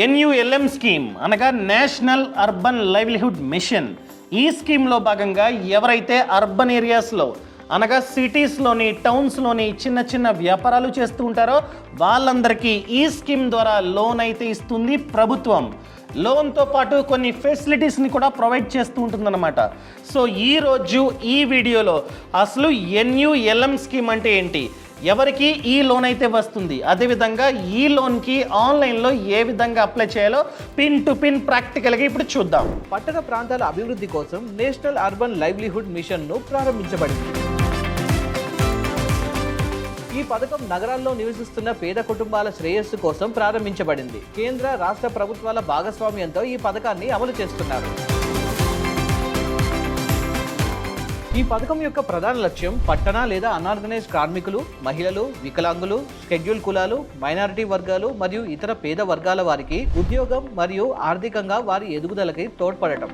NULM scheme అనగా national urban livelihood machine. ఈ స్కీమ్లో భాగంగా ఎవరైతే అర్బన్ ఏరియాస్లో అనగా సిటీస్లోని టౌన్స్లోని చిన్న చిన్న వ్యాపారాలు చేస్తూ ఉంటారో వాళ్ళందరికీ ఈ స్కీమ్ ద్వారా లోన్ అయితే ఇస్తుంది ప్రభుత్వం. లోన్తో పాటు కొన్ని ఫెసిలిటీస్ని కూడా ప్రొవైడ్ చేస్తూ ఉంటుందన్నమాట. సో ఈరోజు ఈ వీడియోలో అసలు NULM స్కీమ్ అంటే ఏంటి, ఎవరికి ఈ లోన్ అయితే వస్తుంది, అదేవిధంగా ఈ లోన్కి ఆన్లైన్లో ఏ విధంగా అప్లై చేయాలో పిన్ టు పిన్ ప్రాక్టికల్గా ఇప్పుడు చూద్దాం. పట్టణ ప్రాంతాల అభివృద్ధి కోసం నేషనల్ అర్బన్ లైవ్లీహుడ్ మిషన్ను ప్రారంభించబడింది. ఈ పథకం నగరాల్లో నివసిస్తున్న పేద కుటుంబాల శ్రేయస్సు కోసం ప్రారంభించబడింది. కేంద్ర రాష్ట్ర ప్రభుత్వాల భాగస్వామ్యంతో ఈ పథకాన్ని అమలు చేస్తున్నారు. ఈ పథకం యొక్క ప్రధాన లక్ష్యం పట్టణ లేదా అన్ఆర్గనైజ్డ్ కార్మికులు, మహిళలు, వికలాంగులు, షెడ్యూల్ కులాలు, మైనారిటీ వర్గాలు మరియు ఇతర పేద వర్గాల వారికి ఉద్యోగం మరియు ఆర్థికంగా వారి ఎదుగుదలకి తోడ్పడటం.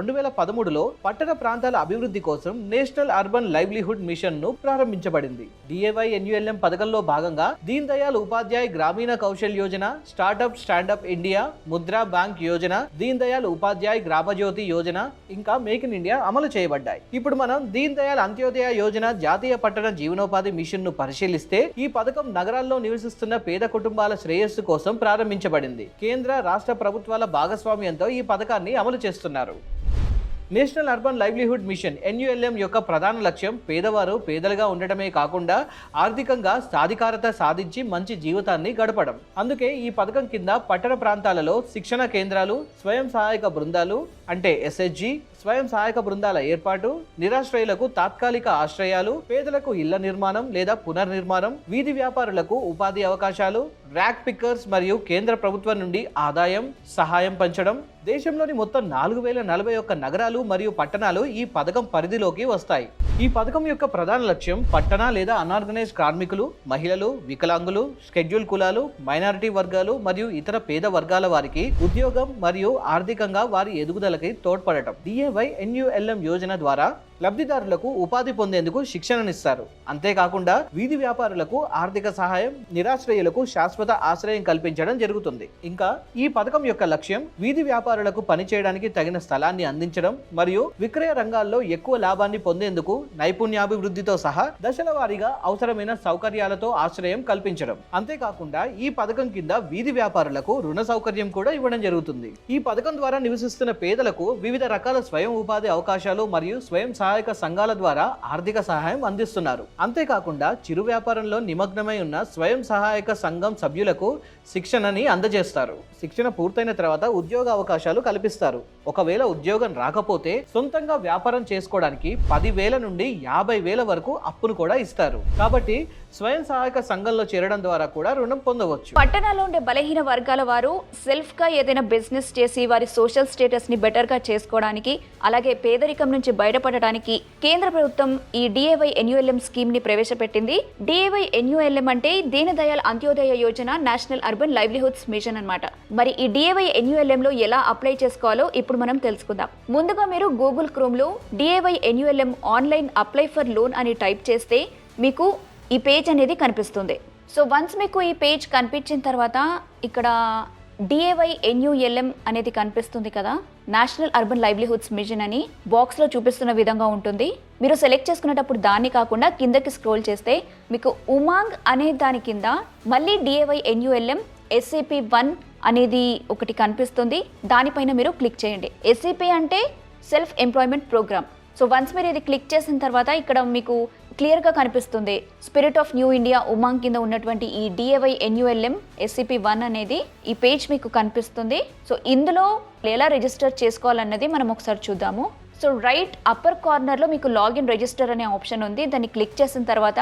2013లో పట్టణ ప్రాంతాల అభివృద్ధి కోసం నేషనల్ అర్బన్ లైవ్లీహుడ్ మిషన్ ను ప్రారంభించబడింది. DAY-NULM పథకంలో భాగంగా Deen Dayal Upadhyay Grameen Kaushal Yojana, startup standup India, Mudra bank Yojana, Deen Dayal Upadhyay Gramjyoti Yojana ఇంకా మేక్ ఇన్ ఇండియా అమలు చేయబడ్డాయి. ఇప్పుడు మనం దీన్ దయాళ్ అంత్యోదయ యోజన జాతీయ పట్టణ జీవనోపాధి మిషన్ ను పరిశీలిస్తే ఈ పథకం నగరాల్లో నివసిస్తున్న పేద కుటుంబాల శ్రేయస్సు కోసం ప్రారంభించబడింది. కేంద్ర రాష్ట్ర ప్రభుత్వాల భాగస్వామ్యంతో ఈ పథకాన్ని అమలు చేస్తున్నారు. National urban livelihood machine NULM యొక్క ప్రధాన లక్ష్యం పేదవారు పేదలుగా ఉండటమే కాకుండా ఆర్థికంగా సాధికారత సాధించి మంచి జీవితాన్ని గడపడం. అందుకే ఈ పథకం కింద పట్టణ ప్రాంతాలలో శిక్షణ కేంద్రాలు, స్వయం సహాయక బృందాలు అంటే SHG, స్వయం సహాయక బృందాల ఏర్పాటు, నిరాశ్రయులకు తాత్కాలిక ఆశ్రయాలు, పేదలకు ఇళ్ల నిర్మాణం లేదా పునర్నిర్మాణం, వీధి వ్యాపారులకు ఉపాధి అవకాశాలు, ర్యాక్ పిక్కర్స్ మరియు కేంద్ర ప్రభుత్వం నుండి ఆదాయం సహాయం పంచడం. దేశంలోని మొత్తం 4041 నగరాలు మరియు పట్టణాలు ఈ పథకం పరిధిలోకి వస్తాయి. ఈ పథకం యొక్క ప్రధాన లక్ష్యం పట్టణ లేదా అన్ఆర్గనైజ్డ్ కార్మికులు, మహిళలు, వికలాంగులు, షెడ్యూల్ కులాలు, మైనారిటీ వర్గాలు మరియు ఇతర పేద వర్గాల వారికి ఉద్యోగం మరియు ఆర్థికంగా వారి ఎదుగుదలకి తోడ్పడటం. DAY-NULM యోజన ద్వారా లబ్ధిదారులకు ఉపాధి పొందేందుకు శిక్షణనిస్తారు. అంతేకాకుండా వీధి వ్యాపారులకు ఆర్థిక సహాయం, నిరాశ్రయులకు శాశ్వత ఆశ్రయం కల్పించడం జరుగుతుంది. ఇంకా ఈ పథకం యొక్క లక్ష్యం వీధి వ్యాపారులకు పనిచేయడానికి తగిన స్థలాన్ని అందించడం మరియు విక్రయ రంగాల్లో ఎక్కువ లాభాన్ని పొందేందుకు నైపుణ్యాభివృద్ధితో సహా దశల వారీగా అవసరమైన సౌకర్యాలతో ఆశ్రయం కల్పించడం. అంతేకాకుండా ఈ పథకం కింద వీధి వ్యాపారులకు రుణ సౌకర్యం కూడా ఇవ్వడం జరుగుతుంది. ఈ పథకం ద్వారా నివసిస్తున్న పేదలకు వివిధ రకాల స్వయం ఉపాధి అవకాశాలు మరియు స్వయం సహాయక సంఘాల ద్వారా ఆర్థిక సహాయం అందిస్తున్నారు. అంతేకాకుండా చిరు వ్యాపారంలో నిమగ్నమై ఉన్న స్వయం సహాయక సంఘం సభ్యులకు శిక్షణని అందజేస్తారు. శిక్షణ పూర్తయిన తర్వాత ఉద్యోగ అవకాశాలు కల్పిస్తారు. ఒకవేళ ఉద్యోగం రాకపోతే సొంతంగా వ్యాపారం చేసుకోవడానికి 10,000 నుండి 50,000 వరకు అప్పును కూడా ఇస్తారు. కాబట్టి స్వయం సహాయక సంఘంలో చేరడం ద్వారా కూడా రుణం పొందవచ్చు. పట్టణాల్లో ఉండే బలహీన వర్గాల వారు సెల్ఫ్ గా ఏదైనా బిజినెస్ చేసి వారి సోషల్ స్టేటస్ ని బెటర్ గా చేసుకోవడానికి, అలాగే పేదరికం నుంచి బయటపడడానికి కేంద్ర ప్రభుత్వం ఈ DAY-NULM స్కీమ్ ని ప్రవేశపెట్టింది. DAY-NULM అంటే Deen Dayal Antyodaya Yojana national urban livelihoods mission అన్నమాట. మరి ఈ DAY-NULM లో ఎలా అప్లై చేసుకోవాలో ఇప్పుడు మనం తెలుసుకుందాం. ముందుగా మీరు గూగుల్ క్రోమ్ లో DAY-NULM online apply for loan అని టైప్ చేస్తే మీకు ఈ పేజ్ అనేది కనిపిస్తుంది. సో వన్స్ మీకు ఈ పేజ్ కనిపించిన తర్వాత ఇక్కడ DAY-NULM అనేది కనిపిస్తుంది కదా, నేషనల్ అర్బన్ లైవ్లీహుడ్స్ మిషన్ అని బాక్స్లో చూపిస్తున్న విధంగా ఉంటుంది. మీరు సెలెక్ట్ చేసుకునేటప్పుడు దాన్ని కాకుండా కిందకి స్క్రోల్ చేస్తే మీకు ఉమాంగ్ అనే దాని కింద మళ్ళీ DAY-NULM SEP1 అనేది ఒకటి కనిపిస్తుంది. దానిపైన మీరు క్లిక్ చేయండి. SEP అంటే self employment programme. So once మీరు ఇది క్లిక్ చేసిన తర్వాత ఇక్కడ మీకు క్లియర్గా కనిపిస్తుంది spirit of new India Umang కింద ఉన్నటువంటి ఈ DAY-NULM SEP1 అనేది ఈ పేజ్ మీకు కనిపిస్తుంది. సో ఇందులో ఎలా రిజిస్టర్ చేసుకోవాలన్నది మనం ఒకసారి చూద్దాము. సో రైట్ అప్పర్ కార్నర్లో మీకు లాగిన్ రిజిస్టర్ అనే ఆప్షన్ ఉంది. దాన్ని క్లిక్ చేసిన తర్వాత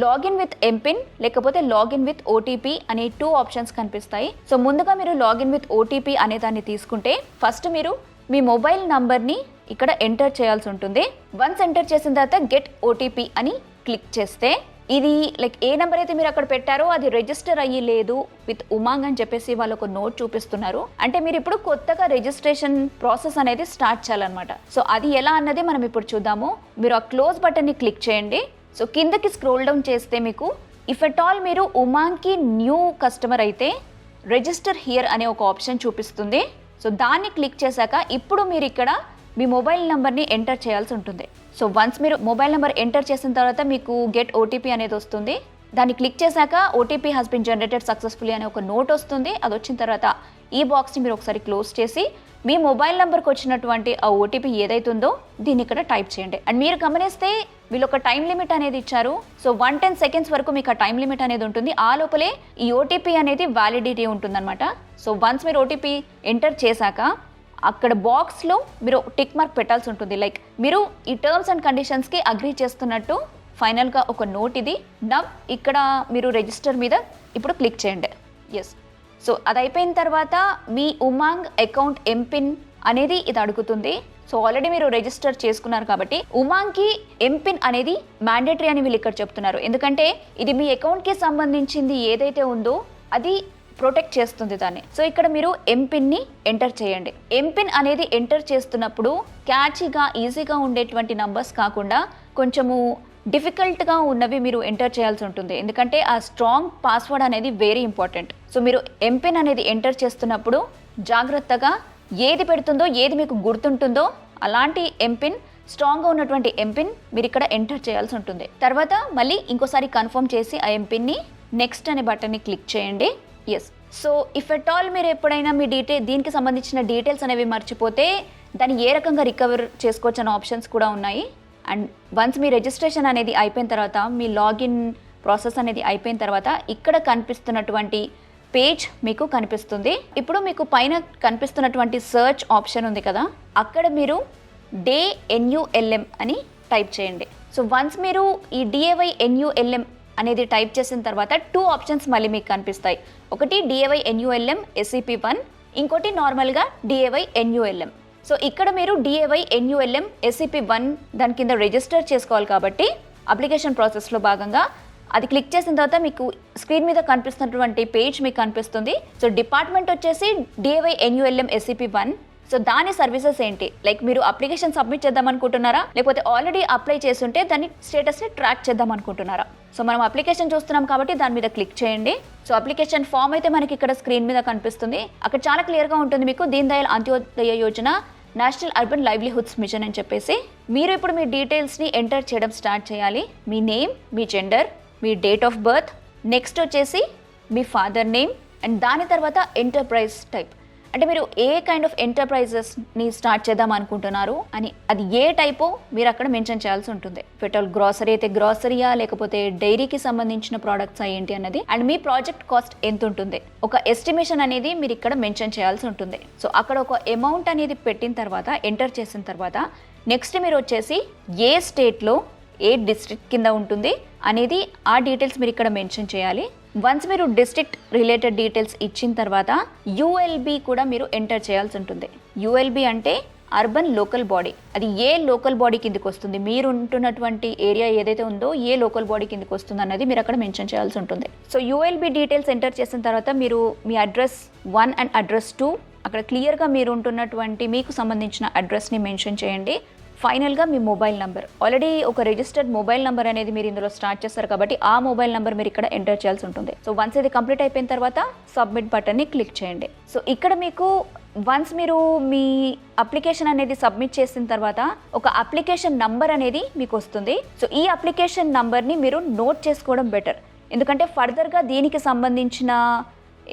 లాగిన్ విత్ ఎంపిన్ లేకపోతే లాగిన్ విత్ OTP అనే 2 ఆప్షన్స్ కనిపిస్తాయి. సో ముందుగా మీరు లాగిన్ విత్ OTP అనే దాన్ని తీసుకుంటే ఫస్ట్ మీరు మీ మొబైల్ నంబర్ని ఇక్కడ ఎంటర్ చేయాల్సి ఉంటుంది. వన్స్ ఎంటర్ చేసిన తర్వాత గెట్ OTP అని క్లిక్ చేస్తే ఇది లైక్ ఏ నెంబర్ అయితే మీరు అక్కడ పెట్టారో అది రిజిస్టర్ అయ్యి లేదు విత్ ఉమాంగ్ అని చెప్పేసి వాళ్ళు ఒక నోట్ చూపిస్తున్నారు. అంటే మీరు ఇప్పుడు కొత్తగా రిజిస్ట్రేషన్ ప్రాసెస్ అనేది స్టార్ట్ చేయాలన్నమాట. సో అది ఎలా అన్నది మనం ఇప్పుడు చూద్దాము. మీరు ఆ క్లోజ్ బటన్ని క్లిక్ చేయండి. సో కిందకి స్క్రోల్ డౌన్ చేస్తే మీకు ఇఫ్ ఎట్ ఆల్ మీరు ఉమాంగ్కి న్యూ కస్టమర్ అయితే రిజిస్టర్ హియర్ అనే ఒక ఆప్షన్ చూపిస్తుంది. సో దాన్ని క్లిక్ చేశాక ఇప్పుడు మీరు ఇక్కడ మీ మొబైల్ నెంబర్ని ఎంటర్ చేయాల్సి ఉంటుంది. సో వన్స్ మీరు మొబైల్ నెంబర్ ఎంటర్ చేసిన తర్వాత మీకు గెట్ ఓటీపీ అనేది వస్తుంది. దాన్ని క్లిక్ చేశాక OTP has been generated successfully అనే ఒక నోట్ వస్తుంది. అది వచ్చిన తర్వాత ఈ బాక్స్ని మీరు ఒకసారి క్లోజ్ చేసి మీ మొబైల్ నెంబర్కి వచ్చినటువంటి ఆ ఓటీపీ ఏదైతుందో దీన్ని ఇక్కడ టైప్ చేయండి. అండ్ మీరు గమనిస్తే వీళ్ళు ఒక టైం లిమిట్ అనేది ఇచ్చారు. సో 110 సెకండ్స్ వరకు మీకు ఆ టైం లిమిట్ అనేది ఉంటుంది. ఆ లోపలే ఈ ఓటీపీ అనేది వ్యాలిడిటీ ఉంటుందన్నమాట. సో వన్స్ మీరు ఓటీపీ ఎంటర్ చేశాక అక్కడ బాక్స్లో మీరు టిక్ మార్క్ పెట్టాల్సి ఉంటుంది. లైక్ మీరు ఈ టర్మ్స్ అండ్ కండిషన్స్కి అగ్రీ చేస్తున్నట్టు ఫైనల్గా ఒక నోట్ ఇది. నవ్ ఇక్కడ మీరు రిజిస్టర్ మీద ఇప్పుడు క్లిక్ చేయండి. ఎస్. సో అది అయిపోయిన తర్వాత మీ ఉమాంగ్ అకౌంట్ ఎంపిన్ అనేది ఇది అడుగుతుంది. సో ఆల్రెడీ మీరు రిజిస్టర్ చేసుకున్నారు కాబట్టి ఉమాంగ్కి ఎంపిన్ అనేది మ్యాండేటరీ అని వీళ్ళు ఇక్కడ చెప్తున్నారు. ఎందుకంటే ఇది మీ అకౌంట్కి సంబంధించింది ఏదైతే ఉందో అది ప్రొటెక్ట్ చేస్తుంది దాన్ని. సో ఇక్కడ మీరు ఎంపిన్ని ఎంటర్ చేయండి. ఎంపిన్ అనేది ఎంటర్ చేస్తున్నప్పుడు క్యాచీగా ఈజీగా ఉండేటువంటి నంబర్స్ కాకుండా కొంచెము డిఫికల్ట్గా ఉన్నవి మీరు ఎంటర్ చేయాల్సి ఉంటుంది. ఎందుకంటే ఆ స్ట్రాంగ్ పాస్వర్డ్ అనేది వెరీ ఇంపార్టెంట్. సో మీరు ఎంపిన్ అనేది ఎంటర్ చేస్తున్నప్పుడు జాగ్రత్తగా ఏది పెడుతుందో ఏది మీకు గుర్తుంటుందో అలాంటి ఎంపిన్ స్ట్రాంగ్గా ఉన్నటువంటి ఎంపిన్ మీరు ఇక్కడ ఎంటర్ చేయాల్సి ఉంటుంది. తర్వాత మళ్ళీ ఇంకోసారి కన్ఫర్మ్ చేసి ఆ ఎంపిన్ని నెక్స్ట్ అనే బటన్ని క్లిక్ చేయండి. Yes. So if at all మీరు ఎప్పుడైనా మీ దీనికి సంబంధించిన డీటెయిల్స్ అనేవి మర్చిపోతే దాన్ని ఏ రకంగా రికవర్ చేసుకోవచ్చు అనే ఆప్షన్స్ కూడా ఉన్నాయి. అండ్ వన్స్ మీ రిజిస్ట్రేషన్ అనేది అయిపోయిన తర్వాత మీ లాగిన్ ప్రాసెస్ అనేది అయిపోయిన తర్వాత ఇక్కడ కనిపిస్తున్నటువంటి పేజ్ మీకు కనిపిస్తుంది. ఇప్పుడు మీకు పైన కనిపిస్తున్నటువంటి సర్చ్ ఆప్షన్ ఉంది కదా, అక్కడ మీరు DAYNULM అని టైప్ చేయండి. సో వన్స్ మీరు ఈ DAYNULM అనేది టైప్ చేసిన తర్వాత 2 ఆప్షన్స్ మళ్ళీ మీకు కనిపిస్తాయి. ఒకటి DAYNULM SCP-1, ఇంకోటి నార్మల్గా DAYNULM. సో ఇక్కడ మీరు DAYNULM SCP-1 దాని కింద రిజిస్టర్ చేసుకోవాలి కాబట్టి అప్లికేషన్ ప్రాసెస్లో భాగంగా అది క్లిక్ చేసిన తర్వాత మీకు స్క్రీన్ మీద కనిపిస్తున్నటువంటి పేజ్ మీకు కనిపిస్తుంది. సో డిపార్ట్మెంట్ వచ్చేసి DAYNULM SCP-1. సో దాని సర్వీసెస్ ఏంటి, లైక్ మీరు అప్లికేషన్ సబ్మిట్ చేద్దాం అనుకుంటున్నారా, లేకపోతే ఆల్రెడీ అప్లై చేస్తుంటే దాని స్టేటస్ని ట్రాక్ చేద్దాం అనుకుంటున్నారా. సో మనం అప్లికేషన్ చూస్తున్నాం కాబట్టి దాని మీద క్లిక్ చేయండి. సో అప్లికేషన్ ఫామ్ అయితే మనకి ఇక్కడ స్క్రీన్ మీద కనిపిస్తుంది. అక్కడ చాలా క్లియర్గా ఉంటుంది మీకు Deen Dayal Antyodaya Yojana national urban livelihoods mission అని చెప్పేసి. మీరు ఇప్పుడు మీ డీటెయిల్స్ని ఎంటర్ చేయడం స్టార్ట్ చేయాలి. మీ నేమ్, మీ జెండర్, మీ డేట్ ఆఫ్ బర్త్, నెక్స్ట్ వచ్చేసి మీ ఫాదర్ నేమ్, అండ్ దాని తర్వాత ఎంటర్ప్రైజ్ టైప్. అంటే మీరు ఏ కైండ్ ఆఫ్ ఎంటర్ప్రైజెస్ని స్టార్ట్ చేద్దాం అనుకుంటున్నారు అని అది ఏ టైపో మీరు అక్కడ మెన్షన్ చేయాల్సి ఉంటుంది. పెట్రోల్ గ్రాసరీ అయితే గ్రాసరీయా, లేకపోతే డైరీకి సంబంధించిన ప్రోడక్ట్స్ ఏంటి అన్నది, అండ్ మీ ప్రాజెక్ట్ కాస్ట్ ఎంత ఉంటుంది, ఒక ఎస్టిమేషన్ అనేది మీరు ఇక్కడ మెన్షన్ చేయాల్సి ఉంటుంది. సో అక్కడ ఒక అమౌంట్ అనేది పెట్టిన తర్వాత ఎంటర్ చేసిన తర్వాత నెక్స్ట్ మీరు వచ్చేసి ఏ స్టేట్లో ఏ డిస్ట్రిక్ట్ కింద ఉంటుంది అనేది ఆ డీటెయిల్స్ మీరు ఇక్కడ మెన్షన్ చేయాలి. వన్స్ మీరు డిస్ట్రిక్ట్ రిలేటెడ్ డీటెయిల్స్ ఇచ్చిన తర్వాత ULB కూడా మీరు ఎంటర్ చేయాల్సి ఉంటుంది. ULB అంటే అర్బన్ లోకల్ బాడీ. అది ఏ లోకల్ బాడీ కిందకి వస్తుంది, మీరు ఉంటున్నటువంటి ఏరియా ఏదైతే ఉందో ఏ లోకల్ బాడీ కిందకి వస్తుంది అన్నది మీరు అక్కడ మెన్షన్ చేయాల్సి ఉంటుంది. సో ULB డీటెయిల్స్ ఎంటర్ చేసిన తర్వాత మీరు మీ అడ్రస్ 1 అండ్ అడ్రస్ 2 అక్కడ క్లియర్గా మీరు ఉంటున్నటువంటి మీకు సంబంధించిన అడ్రస్ని మెన్షన్ చేయండి. ఫైనల్గా మీ మొబైల్ నెంబర్, ఆల్రెడీ ఒక రిజిస్టర్డ్ మొబైల్ నెంబర్ అనేది మీరు ఇందులో స్టార్ట్ చేస్తారు కాబట్టి ఆ మొబైల్ నెంబర్ మీరు ఇక్కడ ఎంటర్ చేయాల్సి ఉంటుంది. సో వన్స్ ఇది కంప్లీట్ అయిపోయిన తర్వాత సబ్మిట్ బటన్ని క్లిక్ చేయండి. సో ఇక్కడ మీకు వన్స్ మీరు మీ అప్లికేషన్ అనేది సబ్మిట్ చేసిన తర్వాత ఒక అప్లికేషన్ నంబర్ అనేది మీకు వస్తుంది. సో ఈ అప్లికేషన్ నంబర్ని మీరు నోట్ చేసుకోవడం బెటర్. ఎందుకంటే ఫర్దర్గా దీనికి సంబంధించిన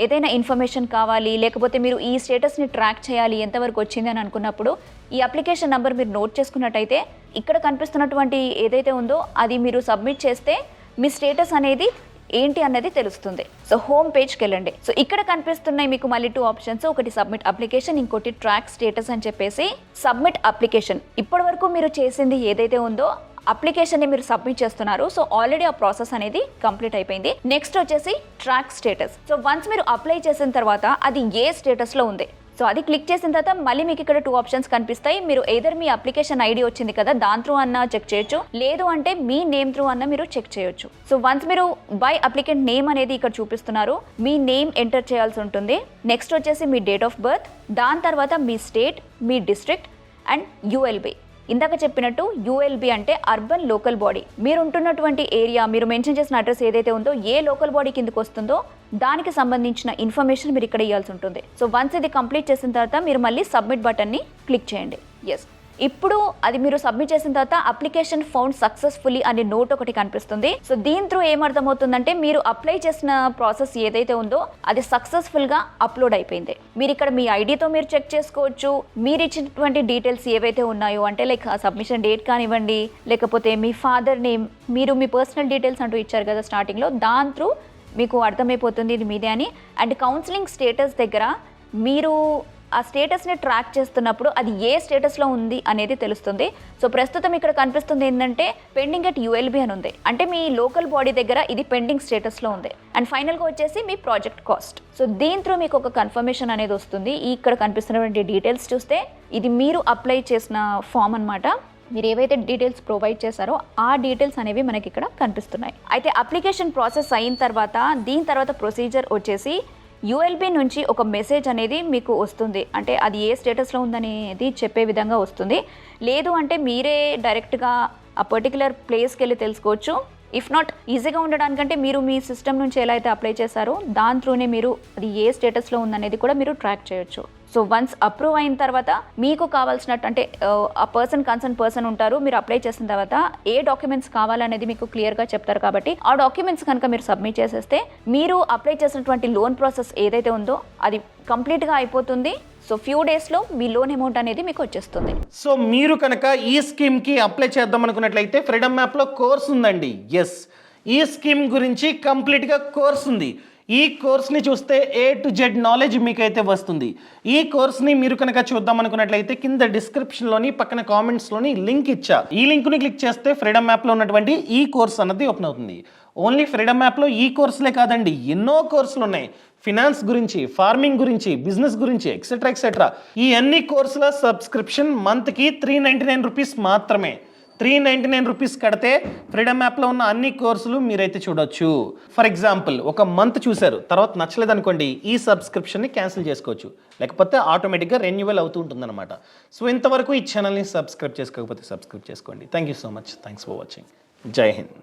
ఏదైనా ఇన్ఫర్మేషన్ కావాలి, లేకపోతే మీరు ఈ స్టేటస్ని ట్రాక్ చేయాలి ఎంతవరకు వచ్చింది అని అనుకున్నప్పుడు ఈ అప్లికేషన్ నెంబర్ మీరు నోట్ చేసుకున్నట్టయితే ఇక్కడ కనిపిస్తున్నటువంటి ఏదైతే ఉందో అది మీరు సబ్మిట్ చేస్తే మీ స్టేటస్ అనేది ఏంటి అన్నది తెలుస్తుంది. సో హోమ్ పేజ్కి వెళ్ళండి. సో ఇక్కడ కనిపిస్తున్నాయి మీకు మళ్ళీ 2 ఆప్షన్స్, ఒకటి సబ్మిట్ అప్లికేషన్, ఇంకోటి ట్రాక్ స్టేటస్ అని చెప్పేసి. సబ్మిట్ అప్లికేషన్ ఇప్పటి వరకు మీరు చేసింది ఏదైతే ఉందో అప్లికేషన్ని మీరు సబ్మిట్ చేస్తున్నారు. సో ఆల్రెడీ ఆ ప్రాసెస్ అనేది కంప్లీట్ అయిపోయింది. నెక్స్ట్ వచ్చేసి ట్రాక్ స్టేటస్. సో వన్స్ మీరు అప్లై చేసిన తర్వాత అది ఏ స్టేటస్లో ఉంది, సో అది క్లిక్ చేసిన తర్వాత మళ్ళీ మీకు ఇక్కడ 2 ఆప్షన్స్ కనిపిస్తాయి. మీరు ఎయిదర్ మీ అప్లికేషన్ ఐడి వచ్చింది కదా దాని త్రూ అన్న చెక్ చేయొచ్చు, లేదు అంటే మీ నేమ్ త్రూ అన్న మీరు చెక్ చేయొచ్చు. సో వన్స్ మీరు బై అప్లికెంట్ నేమ్ అనేది ఇక్కడ చూపిస్తున్నారు, మీ నేమ్ ఎంటర్ చేయాల్సి ఉంటుంది. నెక్స్ట్ వచ్చేసి మీ డేట్ ఆఫ్ బర్త్, దాని తర్వాత మీ స్టేట్, మీ డిస్ట్రిక్ట్ అండ్ యుఎల్బి. ఇందాక చెప్పినట్టు యుఎల్బి అంటే అర్బన్ లోకల్ బాడీ. మీరు ఉంటున్నటువంటి ఏరియా, మీరు మెన్షన్ చేసిన అడ్రస్ ఏదైతే ఉందో ఏ లోకల్ బాడీ కిందకి వస్తుందో దానికి సంబంధించిన ఇన్ఫర్మేషన్ మీరు ఇక్కడ ఇవ్వాల్సి ఉంటుంది. సో వన్స్ ఇది కంప్లీట్ చేసిన తర్వాత మీరు మళ్ళీ సబ్మిట్ బటన్ని క్లిక్ చేయండి. ఎస్, ఇప్పుడు అది మీరు సబ్మిట్ చేసిన తర్వాత అప్లికేషన్ ఫౌండ్ సక్సెస్ఫుల్లీ అనే నోట్ ఒకటి కనిపిస్తుంది. సో దీని త్రూ ఏమర్థమవుతుందంటే మీరు అప్లై చేసిన ప్రాసెస్ ఏదైతే ఉందో అది సక్సెస్ఫుల్గా అప్లోడ్ అయిపోయింది. మీరు ఇక్కడ మీ ఐడితో మీరు చెక్ చేసుకోవచ్చు. మీరు ఇచ్చినటువంటి డీటెయిల్స్ ఏవైతే ఉన్నాయో అంటే లైక్ సబ్మిషన్ డేట్ కానివ్వండి, లేకపోతే మీ ఫాదర్ నేమ్, మీరు మీ పర్సనల్ డీటెయిల్స్ అంటూ ఇచ్చారు కదా స్టార్టింగ్లో, దాని త్రూ మీకు అర్థమైపోతుంది ఇది మీదే అని. అండ్ కౌన్సిలింగ్ స్టేటస్ దగ్గర మీరు ఆ స్టేటస్ని ట్రాక్ చేస్తున్నప్పుడు అది ఏ స్టేటస్లో ఉంది అనేది తెలుస్తుంది. సో ప్రస్తుతం ఇక్కడ కనిపిస్తుంది ఏంటంటే పెండింగ్ ఎట్ యుఎల్బి అని ఉంది, అంటే మీ లోకల్ బాడీ దగ్గర ఇది పెండింగ్ స్టేటస్లో ఉంది. అండ్ ఫైనల్గా వచ్చేసి మీ ప్రాజెక్ట్ కాస్ట్. సో దీని త్రూ మీకు ఒక కన్ఫర్మేషన్ అనేది వస్తుంది. ఇక్కడ కనిపిస్తున్నటువంటి డీటెయిల్స్ చూస్తే ఇది మీరు అప్లై చేసిన ఫామ్ అన్నమాట. మీరు ఏవైతే డీటెయిల్స్ ప్రొవైడ్ చేశారో ఆ డీటెయిల్స్ అనేవి మనకి ఇక్కడ కనిపిస్తున్నాయి. అయితే అప్లికేషన్ ప్రాసెస్ అయిన తర్వాత దీని తర్వాత ప్రొసీజర్ వచ్చేసి యుఎల్బి నుంచి ఒక మెసేజ్ అనేది మీకు వస్తుంది, అంటే అది ఏ స్టేటస్లో ఉందనేది చెప్పే విధంగా వస్తుంది. లేదు అంటే మీరే డైరెక్ట్గా ఆ పర్టికులర్ ప్లేస్కి వెళ్ళి తెలుసుకోవచ్చు. ఇఫ్ నాట్, ఈజీగా ఉండడానికంటే మీరు మీ సిస్టమ్ నుంచి ఎలా అయితే అప్లై చేశారో దాని త్రూనే మీరు అది ఏ స్టేటస్లో ఉందనేది కూడా మీరు ట్రాక్ చేయొచ్చు. సో వన్స్ అప్రూవ్ అయిన తర్వాత మీకు కావాల్సినట్టు అంటే ఆ కన్సర్న్ పర్సన్ ఉంటారు, మీరు అప్లై చేసిన తర్వాత ఏ డాక్యుమెంట్స్ కావాలనేది మీకు క్లియర్గా చెప్తారు. కాబట్టి ఆ డాక్యుమెంట్స్ కనుక మీరు సబ్మిట్ చేసేస్తే మీరు అప్లై చేసినటువంటి లోన్ ప్రాసెస్ ఏదైతే ఉందో అది కంప్లీట్గా అయిపోతుంది. సో ఫ్యూ డేస్లో మీ లోన్ అమౌంట్ అనేది మీకు వచ్చేస్తుంది. సో మీరు కనుక ఈ స్కీమ్కి అప్లై చేద్దాం అనుకున్నట్లయితే ఫ్రీడమ్ యాప్లో కోర్స్ ఉందండి. ఎస్, ఈ స్కీమ్ గురించి కంప్లీట్గా కోర్స్ ఉంది. ఈ కోర్స్ని చూస్తే A to Z నాలెడ్జ్ మీకైతే వస్తుంది. ఈ కోర్స్ని మీరు కనుక చూద్దాం అనుకున్నట్లయితే కింద డిస్క్రిప్షన్లోని పక్కన కామెంట్స్లోని లింక్ ఇచ్చా. ఈ లింక్ని క్లిక్ చేస్తే ఫ్రీడమ్ యాప్లో ఉన్నటువంటి ఈ కోర్స్ అన్నది ఓపెన్ అవుతుంది. ఓన్లీ ఫ్రీడమ్ యాప్లో ఈ కోర్సులే కాదండి, ఎన్నో కోర్సులు ఉన్నాయి. ఫినాన్స్ గురించి, ఫార్మింగ్ గురించి, బిజినెస్ గురించి, ఎక్సెట్రా ఎక్సెట్రా. ఈ అన్ని కోర్సుల సబ్స్క్రిప్షన్ మంత్కి 399 రూపీస్ మాత్రమే. 399 రూపీస్ కడితే ఫ్రీడమ్ యాప్లో ఉన్న అన్ని కోర్సులు మీరైతే చూడొచ్చు. ఫర్ ఎగ్జాంపుల్ ఒక మంత్ చూశారు, తర్వాత నచ్చలేదు అనుకోండి, ఈ సబ్స్క్రిప్షన్ని క్యాన్సిల్ చేసుకోవచ్చు, లేకపోతే ఆటోమేటిక్గా రెన్యువల్ అవుతూ ఉంటుందన్నమాట. సో ఇంతవరకు ఈ ఛానల్ని సబ్స్క్రైబ్ చేసుకోకపోతే సబ్స్క్రైబ్ చేసుకోండి. Thank you so much. Thanks for watching. జై హింద్.